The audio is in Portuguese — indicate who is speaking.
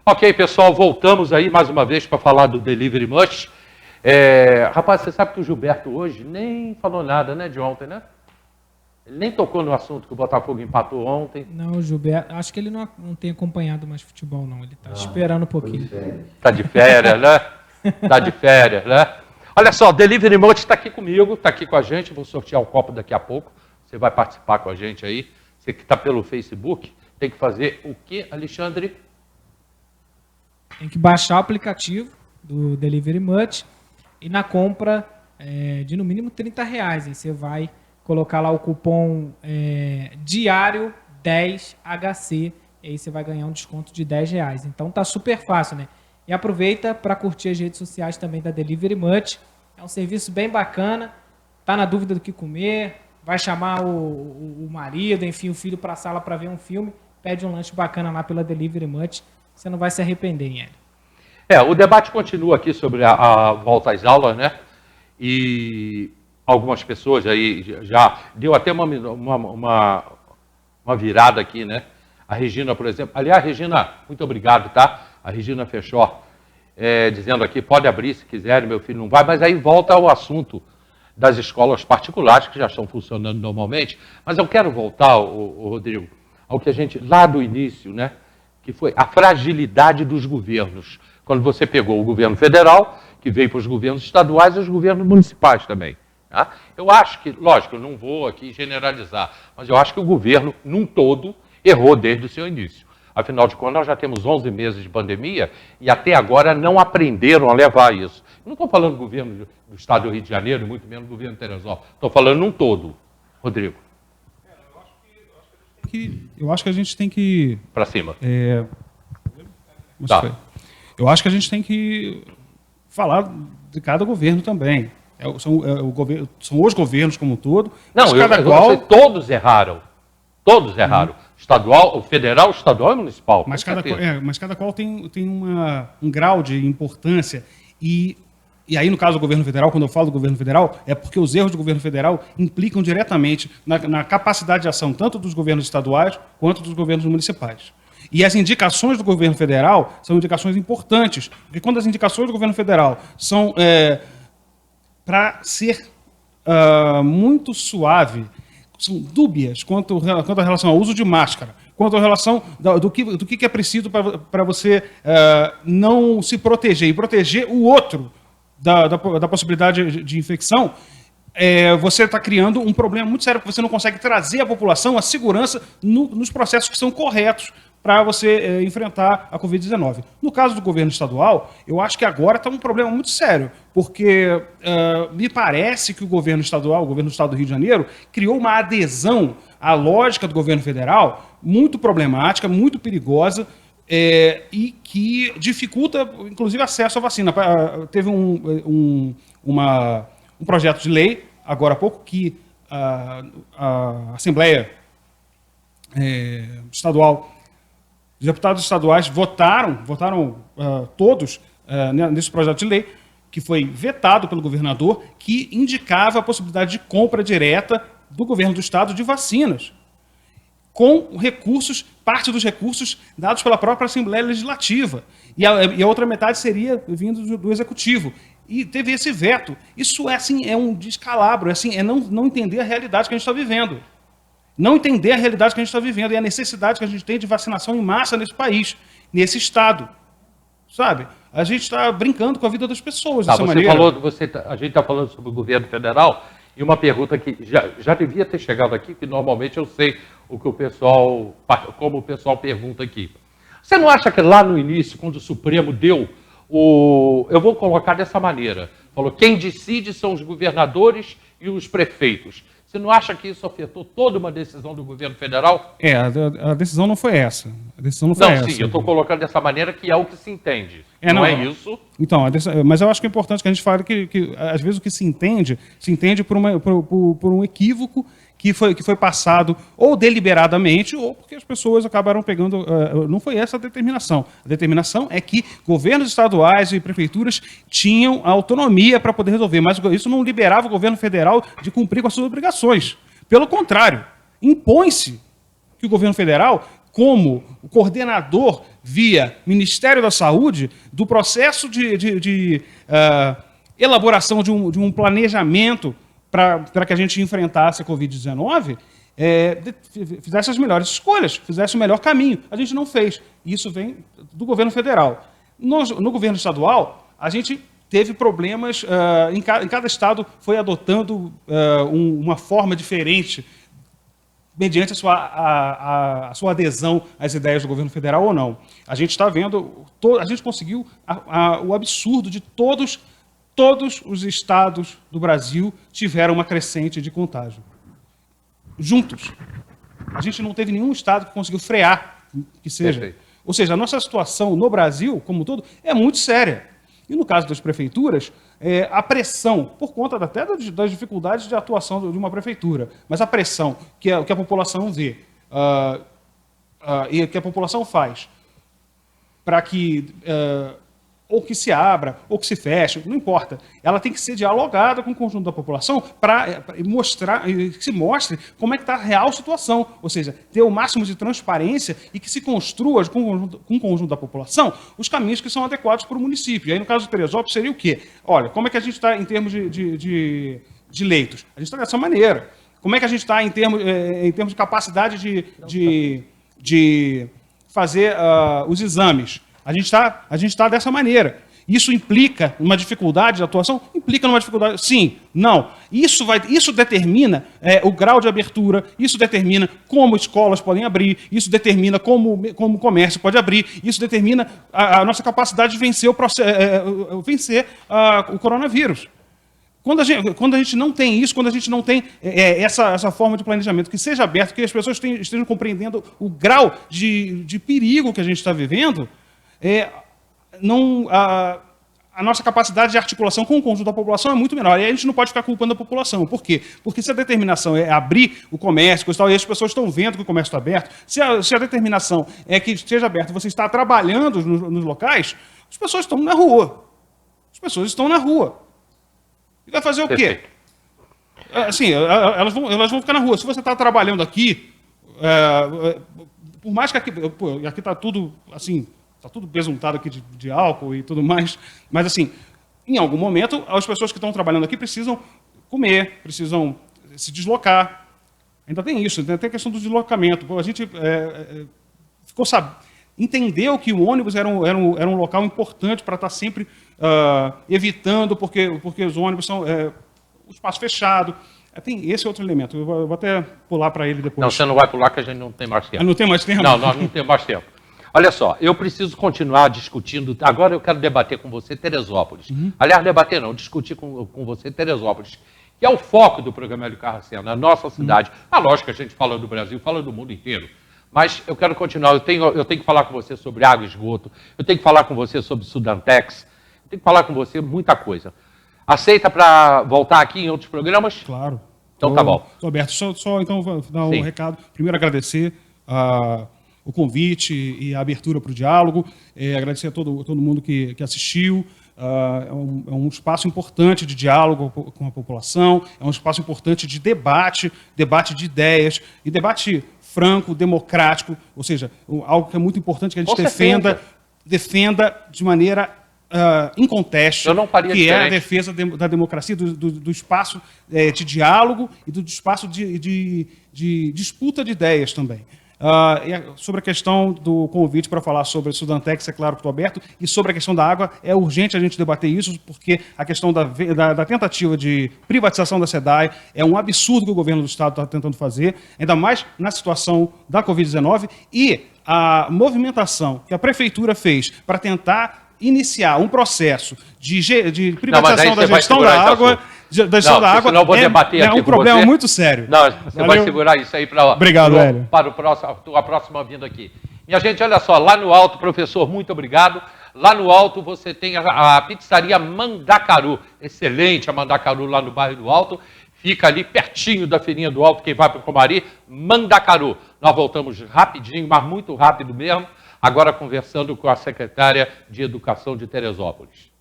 Speaker 1: Ok, pessoal, voltamos aí mais uma vez para falar do Delivery Much. Rapaz, você sabe que o Gilberto hoje nem falou nada, né, de ontem, né? Ele nem tocou no assunto que o Botafogo empatou ontem.
Speaker 2: Não, o Gilberto, acho que ele não tem acompanhado mais futebol, não. Ele está esperando um pouquinho.
Speaker 1: Tá de férias, né? Tá de férias, né? Olha só, o Delivery Much está aqui comigo, está aqui com a gente. Vou sortear o copo daqui a pouco. Você vai participar com a gente aí. Você que está pelo Facebook, tem que fazer o quê, Alexandre?
Speaker 2: Tem que baixar o aplicativo do Delivery Much e na compra de no mínimo R$30, aí você vai colocar lá o cupom diário 10HC e aí você vai ganhar um desconto de R$10. Então tá super fácil, né? E aproveita para curtir as redes sociais também da Delivery Much. É um serviço bem bacana. Tá na dúvida do que comer, vai chamar o marido, enfim, o filho para a sala para ver um filme, pede um lanche bacana lá pela Delivery Much. Você não vai se arrepender, hein, Hélio?
Speaker 1: O debate continua aqui sobre a volta às aulas, né? E algumas pessoas aí já deu até uma virada aqui, né? A Regina, por exemplo. Aliás, Regina, muito obrigado, tá? A Regina Fechó, dizendo aqui, pode abrir se quiserem, meu filho não vai, mas aí volta ao assunto das escolas particulares, que já estão funcionando normalmente. Mas eu quero voltar, o Rodrigo, ao que a gente, lá do início, né? Que foi a fragilidade dos governos. Quando você pegou o governo federal, que veio para os governos estaduais e os governos municipais também. Tá? Eu acho que, lógico, eu não vou aqui generalizar, mas eu acho que o governo, num todo, errou desde o seu início. Afinal de contas, nós já temos 11 meses de pandemia e até agora não aprenderam a levar isso. Não estou falando do governo do estado do Rio de Janeiro, muito menos do governo de Teresópolis. Estou falando num todo. Rodrigo.
Speaker 3: Eu acho que a gente tem que...
Speaker 1: Para cima.
Speaker 3: Tá. Eu acho que a gente tem que falar de cada governo também. São os governos como um todo.
Speaker 1: Não, todos erraram. Todos erraram. Estadual, federal, estadual e municipal.
Speaker 3: Mas cada qual tem um grau de importância. E aí, no caso do governo federal, quando eu falo do governo federal, é porque os erros do governo federal implicam diretamente na capacidade de ação tanto dos governos estaduais quanto dos governos municipais. E as indicações do governo federal são indicações importantes, porque quando as indicações do governo federal são para ser muito suave, são dúbias quanto à relação ao uso de máscara, quanto à relação do que é preciso para você não se proteger e proteger o outro da possibilidade de infecção, você está criando um problema muito sério, porque você não consegue trazer à população a segurança nos processos que são corretos para você enfrentar a Covid-19. No caso do governo estadual, eu acho que agora está um problema muito sério, porque me parece que o governo estadual, o governo do estado do Rio de Janeiro, criou uma adesão à lógica do governo federal muito problemática, muito perigosa, e que dificulta, inclusive, acesso à vacina. Teve um projeto de lei, agora há pouco, que a Assembleia Estadual, os deputados estaduais votaram todos nesse projeto de lei, que foi vetado pelo governador, que indicava a possibilidade de compra direta do governo do estado de vacinas, com recursos, parte dos recursos dados pela própria Assembleia Legislativa. E a outra metade seria vindo do Executivo. E teve esse veto. Isso é um descalabro, é não entender a realidade que a gente está vivendo. Não entender a realidade que a gente está vivendo e a necessidade que a gente tem de vacinação em massa nesse país, nesse estado. Sabe? A gente está brincando com a vida das pessoas dessa maneira.
Speaker 1: A gente está falando sobre o governo federal e uma pergunta que já devia ter chegado aqui, que normalmente eu sei como o pessoal pergunta aqui. Você não acha que lá no início, quando o Supremo deu eu vou colocar dessa maneira, falou quem decide são os governadores e os prefeitos. Você não acha que isso afetou toda uma decisão do governo federal?
Speaker 3: A decisão não foi essa.
Speaker 1: Sim, eu estou colocando dessa maneira que é o que se entende. Não é isso?
Speaker 3: Então, mas eu acho que é importante que a gente fale que às vezes o que se entende por um equívoco que foi passado ou deliberadamente ou porque as pessoas acabaram pegando... não foi essa a determinação. A determinação é que governos estaduais e prefeituras tinham autonomia para poder resolver, mas isso não liberava o governo federal de cumprir com as suas obrigações. Pelo contrário, impõe-se que o governo federal, como o coordenador via Ministério da Saúde, do processo de elaboração de um planejamento para que a gente enfrentasse a Covid-19, fizesse as melhores escolhas, fizesse o melhor caminho. A gente não fez. Isso vem do governo federal. No governo estadual, a gente teve problemas, em cada estado foi adotando uma forma diferente, mediante a sua adesão às ideias do governo federal ou não. A gente está vendo, a gente conseguiu o absurdo de todos os estados do Brasil tiveram uma crescente de contágio. Juntos. A gente não teve nenhum estado que conseguiu frear, que seja.
Speaker 1: Perfeito.
Speaker 3: Ou seja, a nossa situação no Brasil, como um todo, é muito séria. E no caso das prefeituras, a pressão, por conta até das dificuldades de atuação de uma prefeitura, mas a pressão que a população vê e que a população faz para que ou que se abra, ou que se feche, não importa. Ela tem que ser dialogada com o conjunto da população para que se mostre como é que está a real situação. Ou seja, ter o máximo de transparência e que se construa com o conjunto da população os caminhos que são adequados para o município. E aí, no caso do Teresópolis, seria o quê? Olha, como é que a gente está em termos de leitos? A gente está dessa maneira. Como é que a gente está em termos de capacidade de fazer os exames? A gente está dessa maneira. Isso implica uma dificuldade de atuação? Implica numa dificuldade. Sim, não. Isso determina o grau de abertura, isso determina como escolas podem abrir, isso determina como o comércio pode abrir, isso determina a nossa capacidade de vencer o coronavírus. Quando a gente não tem isso, quando a gente não tem essa forma de planejamento que seja aberto, que as pessoas estejam compreendendo o grau de perigo que a gente está vivendo, a nossa capacidade de articulação com o conjunto da população é muito menor. E a gente não pode ficar culpando a população. Por quê? Porque se a determinação é abrir o comércio, e as pessoas estão vendo que o comércio está aberto, se a determinação é que esteja aberto e você está trabalhando nos locais, as pessoas estão na rua. As pessoas estão na rua. E vai fazer o quê? Assim, elas vão ficar na rua. Se você está trabalhando aqui, por mais que aqui está tudo assim... Está tudo besuntado aqui de álcool e tudo mais. Mas, assim, em algum momento, as pessoas que estão trabalhando aqui precisam comer, precisam se deslocar. Ainda tem isso, ainda tem a questão do deslocamento. A gente entendeu que o ônibus era um local importante para estar sempre evitando, porque os ônibus são o espaço fechado. Tem esse outro elemento. Eu vou até pular para ele depois.
Speaker 1: Não, você não vai pular, que a gente não tem mais tempo.
Speaker 3: Não tem mais tempo?
Speaker 1: Não, nós não temos mais tempo. Olha só, eu preciso continuar discutindo. Agora eu quero debater com você Teresópolis. Aliás, debater não, discutir com você Teresópolis, que é o foco do programa Hélio Carracena, a nossa cidade. Lógico que a gente fala do Brasil, fala do mundo inteiro. Mas eu quero continuar, eu tenho que falar com você sobre água e esgoto, eu tenho que falar com você sobre Sudantex, eu tenho que falar com você muita coisa. Aceita para voltar aqui em outros programas?
Speaker 3: Claro.
Speaker 1: Então tá bom.
Speaker 3: Estou aberto. Só então vou dar um recado. Primeiro, agradecer o convite e a abertura para o diálogo, agradecer a todo mundo que assistiu. É um espaço importante de diálogo com a população, é um espaço importante de debate de ideias, e debate franco, democrático, ou seja, algo que é muito importante que a gente defenda de maneira inconteste, que é a defesa da democracia, do espaço de diálogo e do espaço de disputa de ideias também. Sobre a questão do convite para falar sobre o Sudantex, é claro que estou aberto, e sobre a questão da água, é urgente a gente debater isso, porque a questão da tentativa de privatização da SEDAI é um absurdo que o governo do Estado está tentando fazer, ainda mais na situação da Covid-19, e a movimentação que a Prefeitura fez para tentar iniciar um processo de privatização da gestão da água...
Speaker 1: Senão eu vou debater aqui
Speaker 3: um problema muito sério.
Speaker 1: Não, você vai segurar isso aí para a próxima vinda aqui. Minha gente, olha só, lá no alto, professor, muito obrigado. Lá no alto você tem a pizzaria Mandacaru. Excelente a Mandacaru lá no bairro do Alto. Fica ali pertinho da Feirinha do Alto, quem vai para o Comari, Mandacaru. Nós voltamos rapidinho, mas muito rápido mesmo, agora conversando com a secretária de Educação de Teresópolis.